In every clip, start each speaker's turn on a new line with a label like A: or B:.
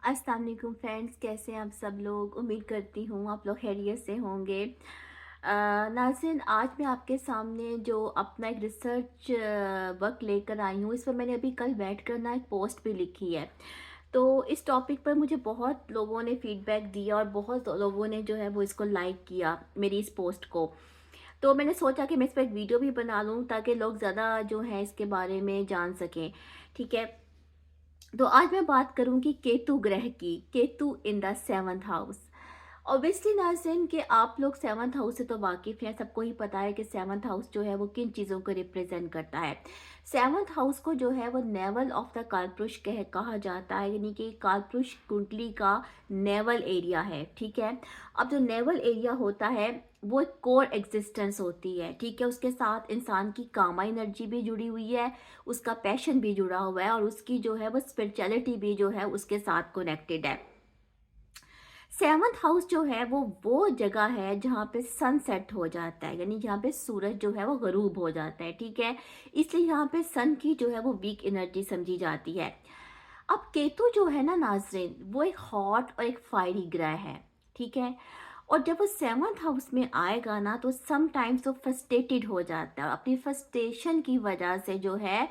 A: अस्सलाम वालेकुम फ्रेंड्स, कैसे हैं आप सब लोग। उम्मीद करती हूँ आप लोग खैरियत से होंगे। नाज़रीन, आज मैं आपके सामने जो अपना एक रिसर्च वर्क लेकर आई हूँ, इस पर मैंने अभी कल बैठ कर ना एक पोस्ट भी लिखी है। तो इस टॉपिक पर मुझे बहुत लोगों ने फीडबैक दिया और बहुत लोगों ने जो है वो इसको लाइक किया, मेरी इस पोस्ट को। तो मैंने सोचा कि मैं इस पर एक वीडियो भी बना लूँ ताकि लोग ज़्यादा जो है इसके बारे में जान सकें। ठीक है। तो आज मैं बात करूंगी केतु ग्रह की, Ketu in the seventh house. Obviously नाज़रीन कि आप लोग सेवंथ हाउस से तो वाकिफ़ हैं, सबको ही पता है कि सेवंथ हाउस जो है वो किन चीज़ों को रिप्रेजेंट करता है। सेवंथ हाउस को जो है वो नेवल ऑफ द कालपुरुष कहा जाता है, यानी कि कालपुरुष कुंडली का नेवल एरिया है। ठीक है। अब जो नेवल एरिया होता है वो एक कोर एग्जिस्टेंस होती है। ठीक है। उसके साथ इंसान की कामा एनर्जी भी जुड़ी हुई है, उसका पैशन भी जुड़ा हुआ है और उसकी जो है वो स्पिरिचुअलिटी भी जो है उसके साथ कनेक्टेड है। सेवंथ हाउस जो है वो जगह है जहाँ पे सनसेट हो जाता है, यानी जहाँ पे सूरज जो है वो गरूब हो जाता है। ठीक है। इसलिए यहाँ पे सन की जो है वो वीक एनर्जी समझी जाती है। अब केतु जो है ना नाजरीन, वो एक हॉट और एक फायरी ग्रह है। ठीक है। और जब वो सेवंथ हाउस में आएगा ना तो समटाइम्स वो फ्रस्ट्रेटेड हो जाता है, अपनी फ्रस्ट्रेशन की वजह से जो है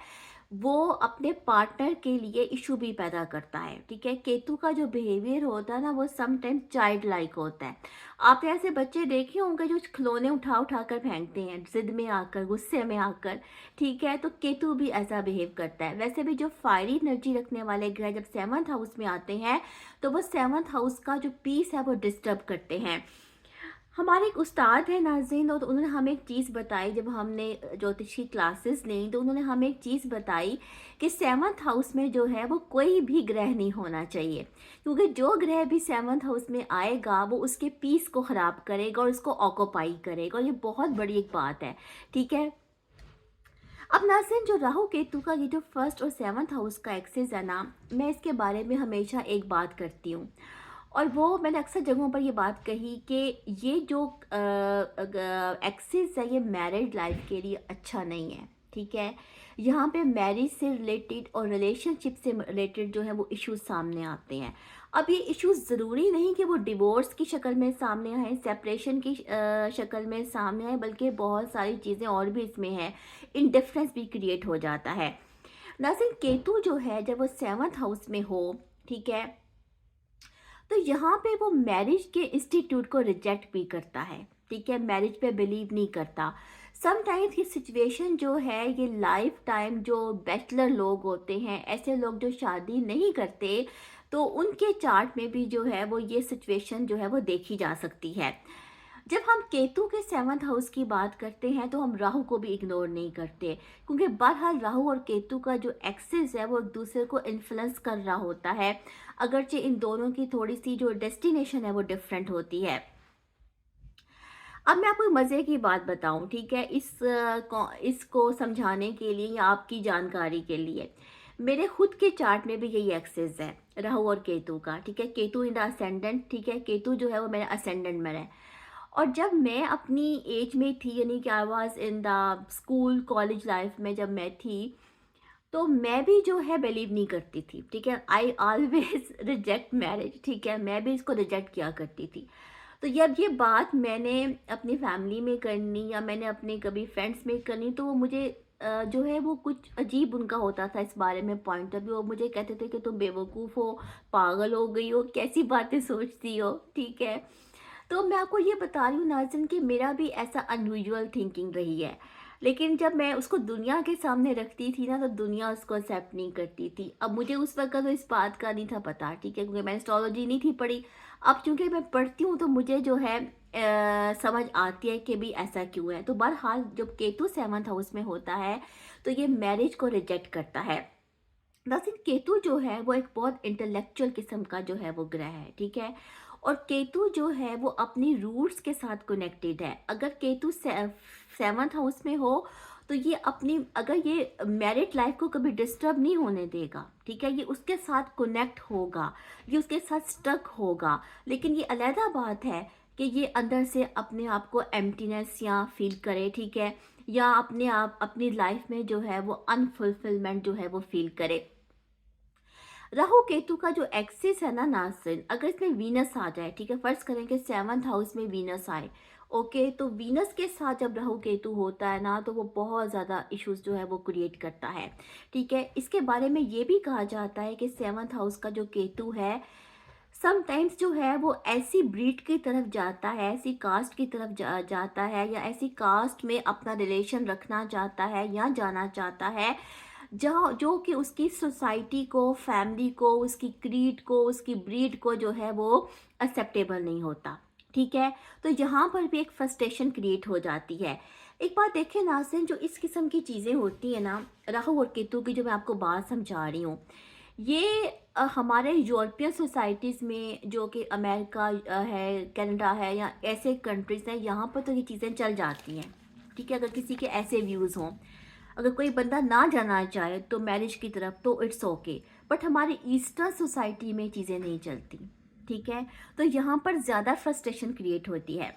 A: वो अपने पार्टनर के लिए इशू भी पैदा करता है। ठीक है। केतु का जो बिहेवियर होता है ना वो समटाइम चाइल्ड लाइक होता है। आप ऐसे बच्चे देखे होंगे जो खिलौने उठा उठा कर फेंकते हैं, जिद में आकर, गुस्से में आकर। ठीक है। तो केतु भी ऐसा बिहेव करता है। वैसे भी जो फायरी एनर्जी रखने वाले ग्रह जब सेवंथ हाउस में आते हैं तो वो सेवंथ हाउस का जो पीस है वो डिस्टर्ब करते हैं। हमारे एक उस्ताद है नाज़रीन, और तो उन्होंने हमें एक चीज़ बताई, जब हमने ज्योतिष की क्लासेस ली तो उन्होंने हमें एक चीज़ बताई कि सेवंथ हाउस में जो है वो कोई भी ग्रह नहीं होना चाहिए, क्योंकि जो ग्रह भी सेवंथ हाउस में आएगा वो उसके पीस को ख़राब करेगा और उसको ऑक्यूपाई करेगा, और ये बहुत बड़ी एक बात है। ठीक है। अब नाज़रीन, जो राहु केतु का ये जो फर्स्ट और सेवंथ हाउस का एक्सेस है ना, मैं इसके बारे में हमेशा एक बात करती हूँ, और वो मैंने अक्सर जगहों पर ये बात कही कि ये जो एक्सेस है ये मैरिड लाइफ के लिए अच्छा नहीं है। ठीक है। यहाँ पे मैरिज से रिलेटेड और रिलेशनशिप से रिलेटेड जो है वो इश्यूज सामने आते हैं। अब ये इश्यूज ज़रूरी नहीं कि वो डिवोर्स की शक्ल में सामने आए, सेपरेशन की शक्ल में सामने आए, बल्कि बहुत सारी चीज़ें और भी इसमें हैं। इनडिफरेंस भी क्रिएट हो जाता है। नाज़रीन, केतु जो है जब वो सेवंथ हाउस में हो, ठीक है, तो यहाँ पे वो मैरिज के इंस्टीट्यूट को रिजेक्ट भी करता है। ठीक है। मैरिज पे बिलीव नहीं करता। समटाइम्स ये सिचुएशन जो है ये लाइफ टाइम जो बैचलर लोग होते हैं, ऐसे लोग जो शादी नहीं करते, तो उनके चार्ट में भी जो है वो ये सिचुएशन जो है वो देखी जा सकती है। जब हम केतु के सेवंथ हाउस की बात करते हैं तो हम राहु को भी इग्नोर नहीं करते, क्योंकि बहरहाल राहु और केतु का जो एक्सिस है वो एक दूसरे को इन्फ्लुएंस कर रहा होता है, अगरचे इन दोनों की थोड़ी सी जो डेस्टिनेशन है वो डिफरेंट होती है। अब मैं आपको एक मज़े की बात बताऊं, ठीक है, इसको समझाने के लिए या आपकी जानकारी के लिए। मेरे खुद के चार्ट में भी यही एक्सेस है, राहु और केतु का। ठीक है। केतु इन द असेंडेंट, ठीक है, केतु जो है वो मेरे असेंडेंट में है। और जब मैं अपनी एज में थी, यानी कि I was in the school college life में जब मैं थी, तो मैं भी जो है बिलीव नहीं करती थी। ठीक है। I always reject marriage. ठीक है। मैं भी इसको रिजेक्ट किया करती थी। तो जब ये बात मैंने अपनी फैमिली में करनी या मैंने अपने कभी फ्रेंड्स में करनी, तो वो मुझे जो है वो कुछ अजीब उनका होता था इस बारे में पॉइंट ऑफ व्यू। वो मुझे कहते थे कि तुम बेवकूफ़ हो, पागल हो गई हो, कैसी बातें सोचती हो। ठीक है। तो मैं आपको ये बता रही हूँ नाज़रीन कि मेरा भी ऐसा अनयूजुअल थिंकिंग रही है, लेकिन जब मैं उसको दुनिया के सामने रखती थी ना तो दुनिया उसको एक्सेप्ट नहीं करती थी। अब मुझे उस वक्त तो इस बात का नहीं था पता। ठीक है। क्योंकि मैंने एस्ट्रोलॉजी नहीं थी पढ़ी। अब चूंकि मैं पढ़ती हूँ तो मुझे जो है समझ आती है कि भी ऐसा क्यों है। तो बहरहाल जब केतु सेवंथ हाउस में होता है तो ये मैरिज को रिजेक्ट करता है। दरअसल केतु जो है वो एक बहुत इंटेलेक्चुअल किस्म का जो है वो ग्रह है। ठीक है। और केतु जो है वो अपनी रूट्स के साथ कनेक्टेड है। अगर केतु सेवंथ हाउस में हो तो ये अपनी, अगर ये मैरिड लाइफ को कभी डिस्टर्ब नहीं होने देगा। ठीक है। ये उसके साथ कनेक्ट होगा, ये उसके साथ स्टक होगा। लेकिन ये अलहदा बात है कि ये अंदर से अपने आप को एम्प्टीनेस या फील करे। ठीक है। या अपने आप अपनी लाइफ में जो है वो अनफुलफिलमेंट जो है वो फील करे। राहु केतु का जो एक्सिस है ना नाज़रीन, अगर इसमें वीनस आ जाए, ठीक है, फ़र्ज़ करें कि 7th हाउस में वीनस आए, ओके, तो वीनस के साथ जब राहु केतु होता है ना, तो वो बहुत ज़्यादा इश्यूज़ जो है वो क्रिएट करता है, ठीक है। इसके बारे में ये भी कहा जाता है कि 7th हाउस का जो केतु है, समटाइम्स जो है वो ऐसी ब्रीड की तरफ जाता है, ऐसी कास्ट की तरफ जाता है, या ऐसी कास्ट में अपना रिलेशन रखना चाहता है या जाना चाहता है, जहाँ जो कि उसकी सोसाइटी को, फैमिली को, उसकी क्रीड को, उसकी ब्रीड को जो है वो एक्सेप्टेबल नहीं होता, ठीक है। तो यहाँ पर भी एक फ्रस्ट्रेशन क्रिएट हो जाती है। एक बात देखें नाज़रीन, जो इस किस्म की चीज़ें होती हैं ना, राहु और केतु की जो मैं आपको बात समझा रही हूँ, ये हमारे यूरोपियन सोसाइटीज़ में, जो कि अमेरिका है, कनाडा है, या ऐसे कंट्रीज़ हैं, यहाँ पर तो ये चीज़ें चल जाती हैं, ठीक है। अगर किसी के ऐसे व्यूज़ हों, अगर कोई बंदा ना जाना चाहे तो मैरिज की तरफ, तो इट्स ओके, बट हमारी ईस्टर्न सोसाइटी में चीज़ें नहीं चलती, ठीक है। तो यहाँ पर ज़्यादा फ्रस्ट्रेशन क्रिएट होती है।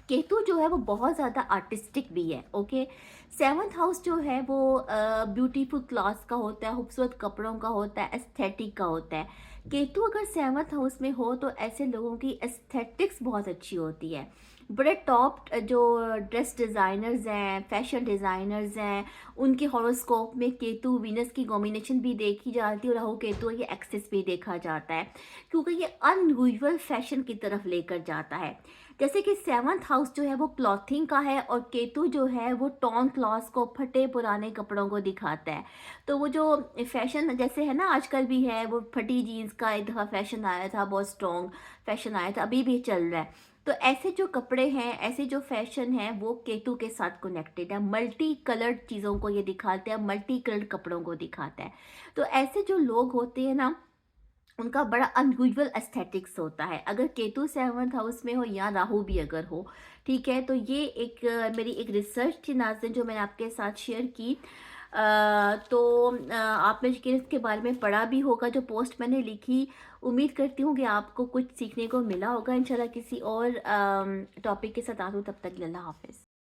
A: केतु जो है वो बहुत ज़्यादा आर्टिस्टिक भी है, ओके। 7th हाउस जो है वो ब्यूटीफुल क्लॉथ्स का होता है, खूबसूरत कपड़ों का होता है, एस्थेटिक का होता है। केतु अगर 7th हाउस में हो तो ऐसे लोगों की एस्थेटिक्स बहुत अच्छी होती है। बड़े टॉप जो ड्रेस डिज़ाइनर्स हैं, फैशन डिज़ाइनर्स हैं, उनके हॉरोस्कोप में केतु वीनस की कॉम्बिनेशन भी देखी जाती है, और राहु केतु ये एक्सिस भी देखा जाता है, क्योंकि ये अनयूजुअल फैशन की तरफ लेकर जाता है। जैसे कि 7th हाउस जो है वो क्लॉथिंग का है, और केतु जो है वो टॉन क्लॉथ्स को, फटे पुराने कपड़ों को दिखाता है। तो वो जो फैशन जैसे है ना आजकल भी है, वो फटी जीन्स का एक दफ़ा फैशन आया था, बहुत स्ट्रॉन्ग फैशन आया था, अभी भी चल रहा है। तो ऐसे जो कपड़े हैं, ऐसे जो फैशन है, वो केतु के साथ कनेक्टेड है। मल्टी कलर्ड चीज़ों को ये दिखाते हैं, मल्टी कलर्ड कपड़ों को दिखाता है। तो ऐसे जो लोग होते हैं ना, उनका बड़ा अनयूजुअल एस्थेटिक्स होता है। अगर केतु 7th हाउस में हो, या राहु भी अगर हो, ठीक है। तो ये एक मेरी एक रिसर्च थी नाज़रीन, जो मैंने आपके साथ शेयर की। तो आपने यकीन इसके बारे में पढ़ा भी होगा, जो पोस्ट मैंने लिखी। उम्मीद करती हूँ कि आपको कुछ सीखने को मिला होगा। इंशाल्लाह किसी और टॉपिक के साथ आऊँ, तब तक अल्लाह हाफ़िज़।